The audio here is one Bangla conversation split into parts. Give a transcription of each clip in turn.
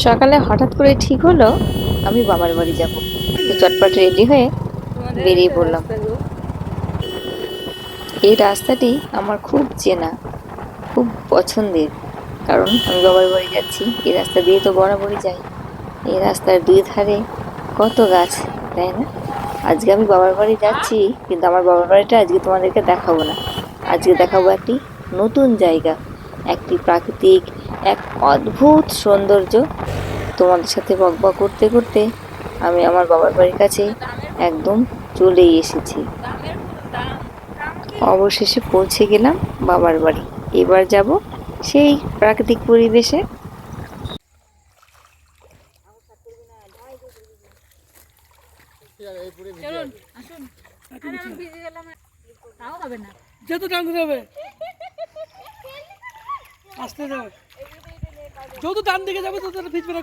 সকালে হঠাৎ করে ঠিক হলো আমি বাবার বাড়ি যাব, তো চটপট রেডি হয়ে বেরিয়ে পড়লাম। এই রাস্তাটি আমার খুব চেনা, খুব পছন্দের, কারণ আমি বাবার বাড়ি যাচ্ছি এই রাস্তা দিয়ে তো বরাবরই যাই। এই রাস্তার দুই ধারে কত গাছ, তাই না? আজকে আমি বাবার বাড়ি যাচ্ছি, কিন্তু আমার বাবার বাড়িটা আজকে তোমাদেরকে দেখাবো না। আজকে দেখাবো একটি নতুন জায়গা, একটি প্রাকৃতিক এক অদ্ভুত সৌন্দর্য। তোমাদের সাথে বকবক করতে করতে আমি আমার বাবার বাড়ির কাছে একদম চলেই এসেছি। অবশেষে পৌঁছে গেলাম বাবার বাড়ি। এবার যাব সেই প্রাকৃতিক পরিবেশে। যেহেতু টানতে যাবে আসতে যাবে, যত ডান দিকে যাবে তত ভিজবে না।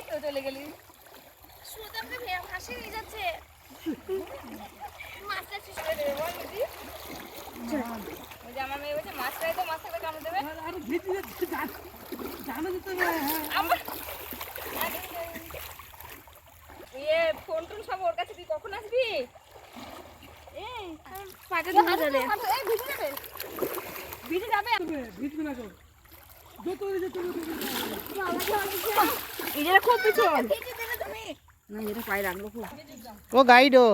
কেউ চলে গেলি হাসি নিয়ে যাচ্ছে মাছটা শেষ করে দেবে বল বুঝি। ওই যে আমার মেয়ে বলছে মাছটাই তো মাছটাকে কামড় দেবে। ইয়ে ফোন টোন সব ওর কাছে, তুই কখন আসবি? ভিজে যাবে ভিজবে না। কেউ যত এটা খুব পিছন না, এটা পায়ে রাখলো খুব। ও গাইড ও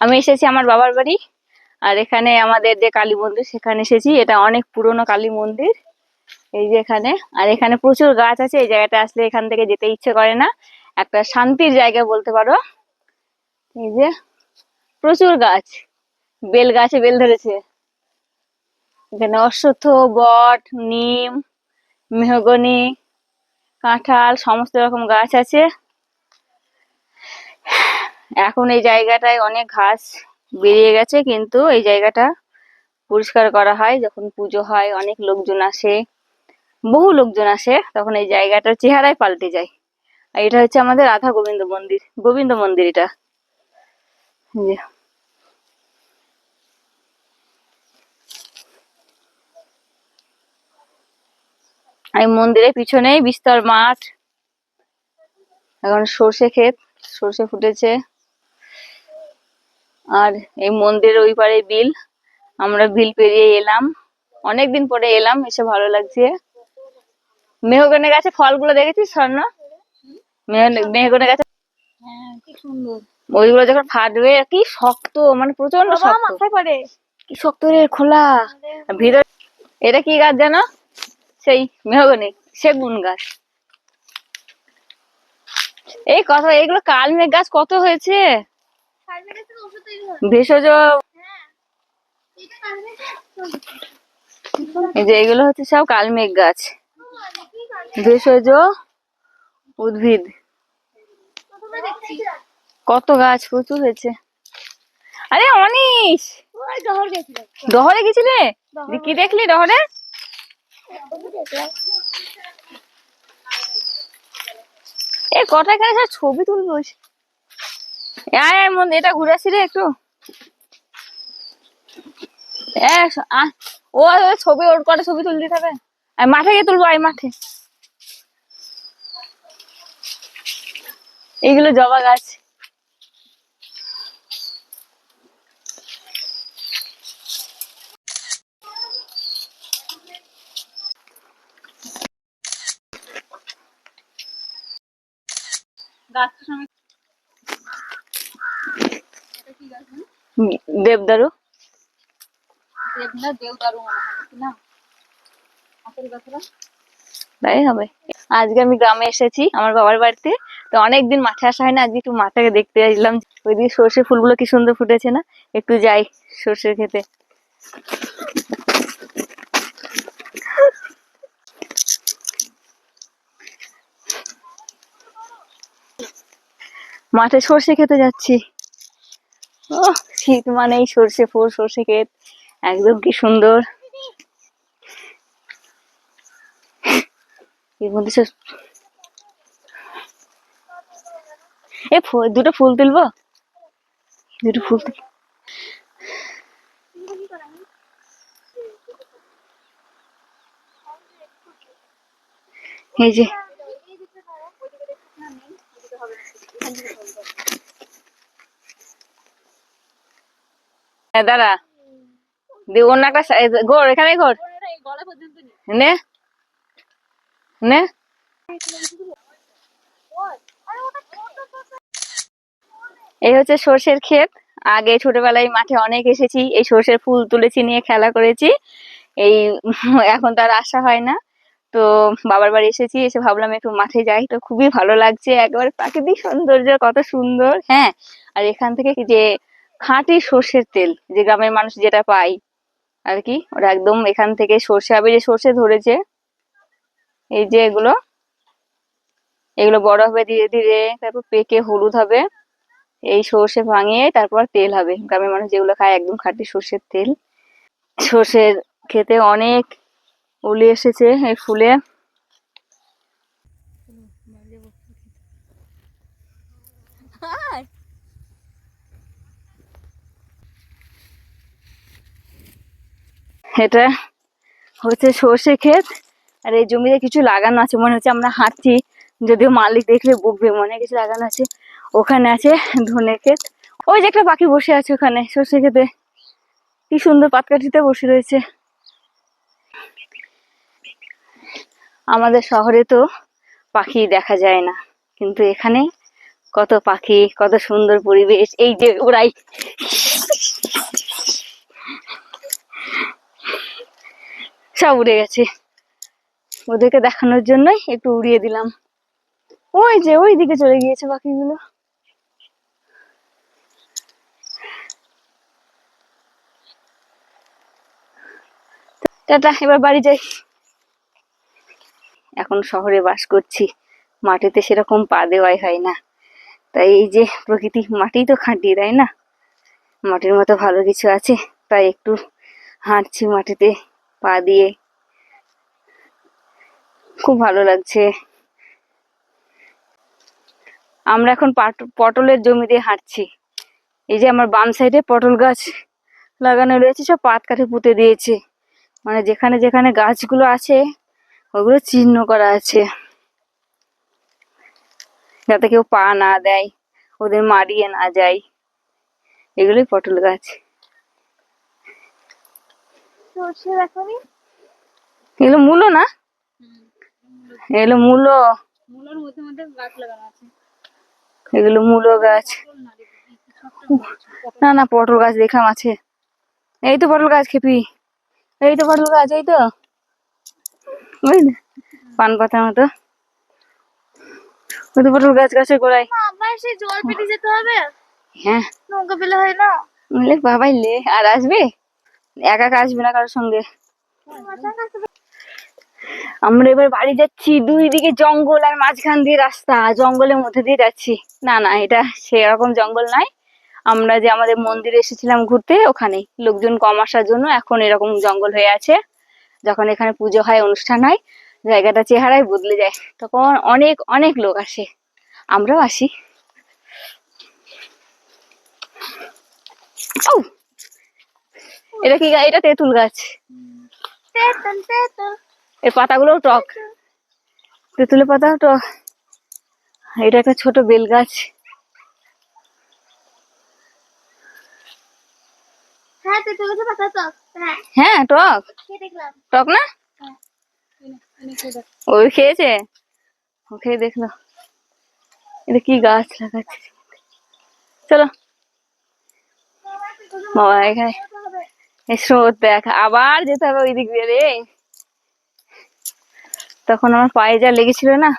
আমি এসেছি আমার বাবার বাড়ি, আর এখানে আমাদের যে কালী মন্দির সেখানে এসেছি। এটা অনেক পুরনো কালী মন্দির, এই যে এখানে। আর এখানে প্রচুর গাছ আছে, এই জায়গাটা আসলে এখান থেকে যেতে ইচ্ছে করে না, একটা শান্তির জায়গা বলতে পারো। এই যে প্রচুর গাছ, বেল গাছে বেল ধরেছে। এখানে অশ্বত্থ, বট, নিম, মেহগনি, কাঁঠাল সমস্ত রকম গাছ আছে। এখন এই জায়গাটায় অনেক ঘাস বেরিয়ে গেছে, কিন্তু এই জায়গাটা পরিষ্কার করা হয় যখন পুজো হয়, অনেক লোকজন আসে, বহু লোকজন আসে, তখন এই জায়গাটার চেহারাই পাল্টে যায়। আর এটা হচ্ছে আমাদের রাধা গোবিন্দ মন্দির, গোবিন্দ মন্দির এটা। এই মন্দিরের পিছনেই বিস্তর মাঠ, এখন সর্ষে ক্ষেত, সর্ষে ফুটেছে। আর এই মন্দিরের ওই পারে বিল, আমরা বিল পেরিয়ে এলাম, অনেকদিন পরে এলাম, এসে ভালো লাগছে। মেহগনি গাছে ফলগুলো দেখেছিস স্বর্ণ? মেহগনি গাছে কি সুন্দর, ওইগুলো যখন ফাটবে কি শক্ত, মানে প্রচন্ড শক্ত, মাথায় পড়ে। কি শক্ত রে, খোলা ভিতর। এটা কি গাছ জানো? সেই মেহগনি, সেগুন গাছ। এই কথা, এইগুলো কালমেঘ গাছ কত হয়েছে, ভেষজ। এই যে এগুলো হচ্ছে সব কালমেঘ গাছ, ভেষজ উদ্ভিদ। কত গাছ, প্রচুর হয়েছে। আরে অনিশ, ডহরে গেছিলে? কি দেখলি ডহরে? এই কটা এখানে সব ছবি তুলবো। এটা ঘুরে আসি রে একটু। ও ছবি, ওর কটা ছবি তুলতে হবে। মাঠে গিয়ে তুলবো, এই মাঠে। এইগুলো জবা গাছ, গাছটার সঙ্গে এটা কি গাছ জানো? দেবদারু। দেবদারু মনে হয় নাকি না? আপেল গাছটা তাই হবে। আজকে আমি গ্রামে এসেছি আমার বাবার বাড়িতে, তো অনেকদিন মাঠে আসা হয় না, আজকে একটু মাঠটাকে দেখতে আসলাম। ওইদিকে সর্ষে ফুলগুলো কি সুন্দর ফুটেছে না, একটু যাই সর্ষে খেতে। মাঠে সর্ষে খেতে যাচ্ছি। ও, শীত মানেই সর্ষে ফুল, সর্ষে ক্ষেত, একদম কি সুন্দর। এর মধ্যে দুটো ফুল তুলবো, দুটো ফুল এই যে দাঁড়া দিয়ে অন্য একটা ঘর, এখানে ঘর গলা পর্যন্ত নেই। নে নে। এই হচ্ছে সর্ষের ক্ষেত। আগে ছোটবেলায় মাঠে অনেক এসেছি, এই সর্ষের ফুল তুলেছি, নিয়ে খেলা করেছি। এই এখন তার আশা হয় না। তো বাবার বাড়ি এসেছি, এসে ভাবলাম একটু মাঠে যাই, তো খুবই ভালো লাগছে, একেবারে প্রাকৃতিক সৌন্দর্য কত সুন্দর। হ্যাঁ, আর এখান থেকে কি যে খাঁটি সর্ষের তেল, যে গ্রামের মানুষ যেটা পায় আর কি, ওরা একদম এখান থেকে সর্ষে হবে, যে সর্ষে ধরেছে এই যে এগুলো, এগুলো বড় হবে ধীরে ধীরে, তারপর পেকে হলুদ হবে, এই সর্ষে ভাঙিয়ে তারপর তেল হবে। গ্রামের মানুষ যেগুলো খায় একদম খাঁটি সর্ষের তেল। সর্ষের খেতে অনেক উলি এসেছে এই ফুলে। এটা হচ্ছে সর্ষে ক্ষেত, আর এই জমিতে কিছু লাগানো আছে, মনে হচ্ছে আমরা হাঁটছি, যদিও মালিক দেখলে বকবে, মনে কিছু লাগানো আছে। ওখানে আছে ধনে ক্ষেত, ওই যে একটা পাখি বসে আছে ওখানে সর্ষে ক্ষেতে, কি সুন্দর পাতকাঠিতে বসে রয়েছে। আমাদের শহরে তো পাখি দেখা যায় না, কিন্তু এখানে কত পাখি, কত সুন্দর পরিবেশ। এই যে ওরাই সব উড়ে গেছে, ওদেরকে দেখানোর জন্যই একটু উড়িয়ে দিলাম। ওই যে ওই দিকে চলে গিয়েছে পাখিগুলো। টাটা, এবার বাড়ি যাই। এখন শহরে বাস করছি, মাটিতে সেরকম পা দেওয়াই হয় না, তাই এই যে প্রকৃতি, মাটি তো খাঁটি, তাই না? মাটির মতো ভালো কিছু আছে, তাই একটু হাঁটছি মাটিতে পা দিয়ে, খুব ভালো লাগছে। আমরা এখন পটলের জমি দিয়ে হাঁটছি। এই যে আমার বাম সাইডে পটল গাছ লাগানো রয়েছে, সব পাত কাঠে পুঁতে দিয়েছে, মানে যেখানে যেখানে গাছগুলো আছে ওগুলো চিহ্ন করা আছে, যাতে কেউ পা না দেয়, ওদের মারিয়ে না যায়। এগুলোই পটল গাছ। এগুলো মূলো না, এগুলো মূলো, মূলার মধ্যে মধ্যে গাছ লাগানো আছে। এগুলো মূলো গাছ। না না, পটল গাছ দেখলাম আছে, এই তো পটল গাছ খেপি, এই তো পটল গাছ, এই তো বুঝলি, পান পাতার মতো, ওই তো পটল গাছ, গাছের গোড়ায়। আবার সেই জল পেটে যেতে হবে, হ্যাঁ নৌকা পেলে হয় না। বললে বাবাই লে, আর আসবে একা একা, আসবে না কারোর সঙ্গে। আমরা এবার বাড়ি যাচ্ছি, দুই দিকে জঙ্গল আর মাঝখান দিয়ে রাস্তা, জঙ্গলের মধ্যে দিয়ে যাচ্ছি। না না, এটা সেরকম জঙ্গল নাই, আমরা যে আমাদের মন্দিরে এসেছিলাম ঘুরতে, ওখানে লোকজন কম আসার জন্য এখন এরকম জঙ্গল হয়ে আছে। যখন এখানে পুজো হয়, অনুষ্ঠান হয়, জায়গাটা চেহারাই বদলে যায়, তখন অনেক অনেক লোক আসে, আমরাও আসি। ও, এটা কি গাছ? এটা তেঁতুল গাছ, এর পাতাগুলোও টক, তেঁতুলের পাতাও টক। এটা একটা ছোট বেল গাছ। হ্যাঁ টক, টক না, ওই খেয়েছে, ও খেয়ে দেখলো। এটা কি গাছ লাগাচ্ছে, চলো বাবা এখানে এই স্রোত দেখ, আবার যেতে হবে ওই দিক দিয়ে রে। তখন আমার পায়ে যা লেগেছিল না,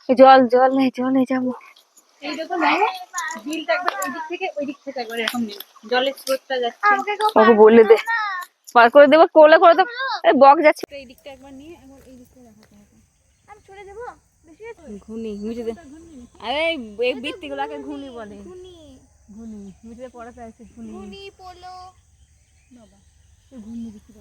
ওই জল জলে জলে যাবো। এই দেখো দেখো বিলটা একবার ওই দিক থেকে ওই দিক থেকে একবার এরকম নেই, জলের স্রোতটা যাচ্ছে। ওকে বলে দে পার করে দেবো, কোলে করে দেবো, বক যাচ্ছে। এই দিকটা একবার নিয়ে একবার এই দিকটা রাখাতে হবে। আমি চলে যাবো বেশি ঘুনি মুছে দে। আরে এই বৃত্তিগুলোকে ঘুনি বলে। ঘুনি ঘুনি মুছে পড়াতে আছে ঘুনি। ঘুনি পোলো বাবা ঘুনি দিতে